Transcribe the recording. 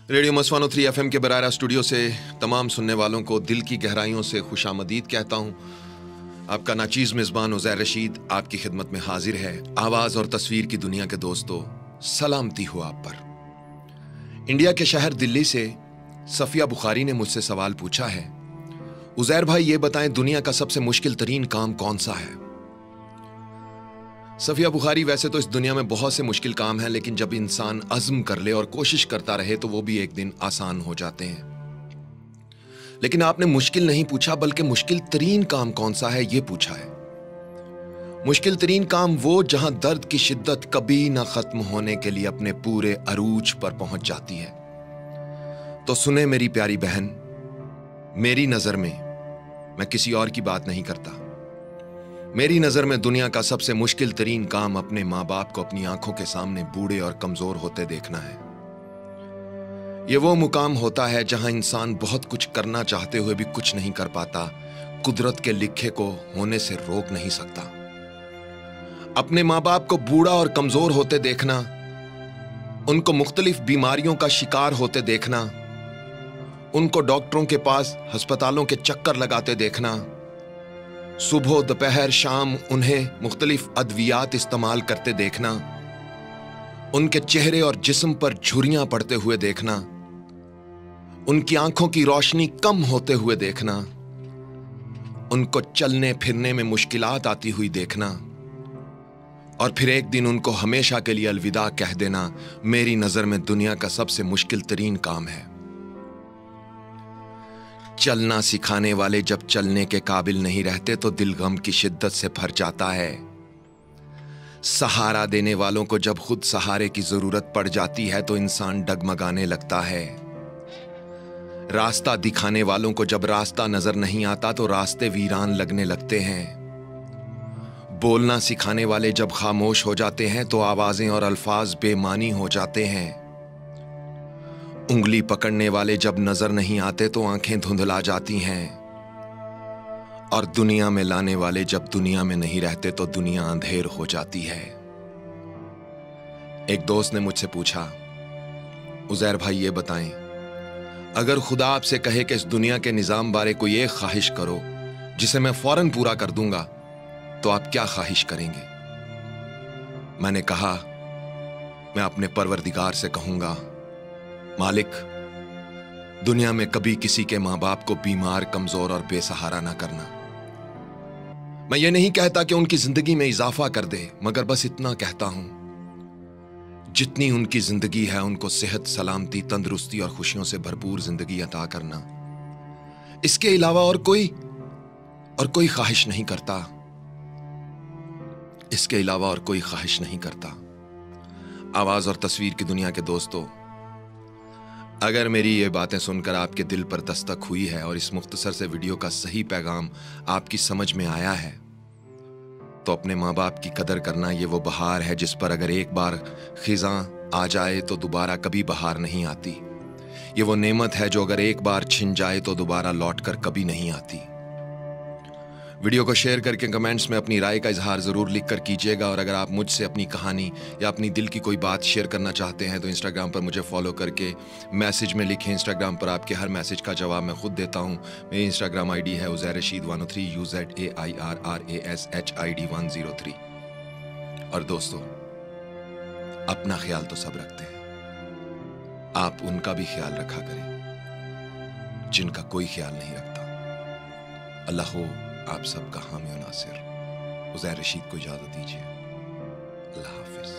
Radio मस्वानो 3 FM के बरारा studio से तमाम सुनने वालों को दिल की गहराइयों से खुशामदीद कहता हूँ। आपका नाचीज़ मेज़बान उज़ैर रशीद आपकी खिदमत में हाजिर है। आवाज़ और तस्वीर की दुनिया के दोस्तों, सलामती हो आप पर। इंडिया के शहर दिल्ली से सफ़िया बुखारी ने मुझसे सवाल पूछा है, उज़ैर भाई ये बताएं दुनिया का सबसे मुश्किल तरीन काम कौन सा है। सफिया बुखारी, वैसे तो इस दुनिया में बहुत से मुश्किल काम हैं, लेकिन जब इंसान अज़्म कर ले और कोशिश करता रहे तो वो भी एक दिन आसान हो जाते हैं। लेकिन आपने मुश्किल नहीं पूछा, बल्कि मुश्किल तरीन काम कौन सा है ये पूछा है। मुश्किल तरीन काम वो जहां दर्द की शिद्दत कभी ना खत्म होने के लिए अपने पूरे अरूज पर पहुंच जाती है। तो सुने मेरी प्यारी बहन, मेरी नजर में, मैं किसी और की बात नहीं करता, मेरी नजर में दुनिया का सबसे मुश्किल तरीन काम अपने माँ बाप को अपनी आंखों के सामने बूढ़े और कमजोर होते देखना है। यह वो मुकाम होता है जहां इंसान बहुत कुछ करना चाहते हुए भी कुछ नहीं कर पाता, कुदरत के लिखे को होने से रोक नहीं सकता। अपने माँ बाप को बूढ़ा और कमजोर होते देखना, उनको मुख्तलिफ बीमारियों का शिकार होते देखना, उनको डॉक्टरों के पास अस्पतालों के चक्कर लगाते देखना, सुबह दोपहर शाम उन्हें मुख्तलिफ अद्वियात इस्तेमाल करते देखना, उनके चेहरे और जिस्म पर झुर्रियां पड़ते हुए देखना, उनकी आंखों की रोशनी कम होते हुए देखना, उनको चलने फिरने में मुश्किलात आती हुई देखना, और फिर एक दिन उनको हमेशा के लिए अलविदा कह देना, मेरी नजर में दुनिया का सबसे मुश्किल तरीन काम है। चलना सिखाने वाले जब चलने के काबिल नहीं रहते तो दिल गम की शिद्दत से भर जाता है। सहारा देने वालों को जब खुद सहारे की जरूरत पड़ जाती है तो इंसान डगमगाने लगता है। रास्ता दिखाने वालों को जब रास्ता नजर नहीं आता तो रास्ते वीरान लगने लगते हैं। बोलना सिखाने वाले जब खामोश हो जाते हैं तो आवाजें और अल्फाज बेमानी हो जाते हैं। उंगली पकड़ने वाले जब नजर नहीं आते तो आंखें धुंधला जाती हैं, और दुनिया में लाने वाले जब दुनिया में नहीं रहते तो दुनिया अंधेर हो जाती है। एक दोस्त ने मुझसे पूछा, उज़ैर भाई ये बताएं, अगर खुदा आपसे कहे कि इस दुनिया के निजाम बारे कोई एक ख्वाहिश करो जिसे मैं फौरन पूरा कर दूंगा, तो आप क्या ख्वाहिश करेंगे? मैंने कहा, मैं अपने परवरदिगार से कहूंगा, मालिक, दुनिया में कभी किसी के मां बाप को बीमार, कमजोर और बेसहारा ना करना। मैं ये नहीं कहता कि उनकी जिंदगी में इजाफा कर दे, मगर बस इतना कहता हूं, जितनी उनकी जिंदगी है उनको सेहत, सलामती, तंदुरुस्ती और खुशियों से भरपूर जिंदगी अता करना। इसके अलावा और कोई ख्वाहिश नहीं करता। इसके अलावा और कोई ख्वाहिश नहीं करता। आवाज और तस्वीर की दुनिया के दोस्तों, अगर मेरी ये बातें सुनकर आपके दिल पर दस्तक हुई है और इस मुख्तसर से वीडियो का सही पैगाम आपकी समझ में आया है, तो अपने माँ बाप की कदर करना ये वो बहार है जिस पर अगर एक बार खिज़ां आ जाए तो दोबारा कभी बहार नहीं आती। ये वो नेमत है जो अगर एक बार छिन जाए तो दोबारा लौट कर कभी नहीं आती। वीडियो को शेयर करके कमेंट्स में अपनी राय का इजहार ज़रूर लिख कर कीजिएगा, और अगर आप मुझसे अपनी कहानी या अपनी दिल की कोई बात शेयर करना चाहते हैं तो इंस्टाग्राम पर मुझे फॉलो करके मैसेज में लिखें। इंस्टाग्राम पर आपके हर मैसेज का जवाब मैं खुद देता हूं। मेरी इंस्टाग्राम आईडी है उज़ैर रशीद 103 UZAIRRASHID 103। और दोस्तों, अपना ख्याल तो सब रखते हैं, आप उनका भी ख्याल रखा करें जिनका कोई ख्याल नहीं रखता। अल्लाह हो आप सबका हामी और नासिर। उज़ैर रशीद को इजाज़त दीजिए। अल्लाह हाफ़िज़।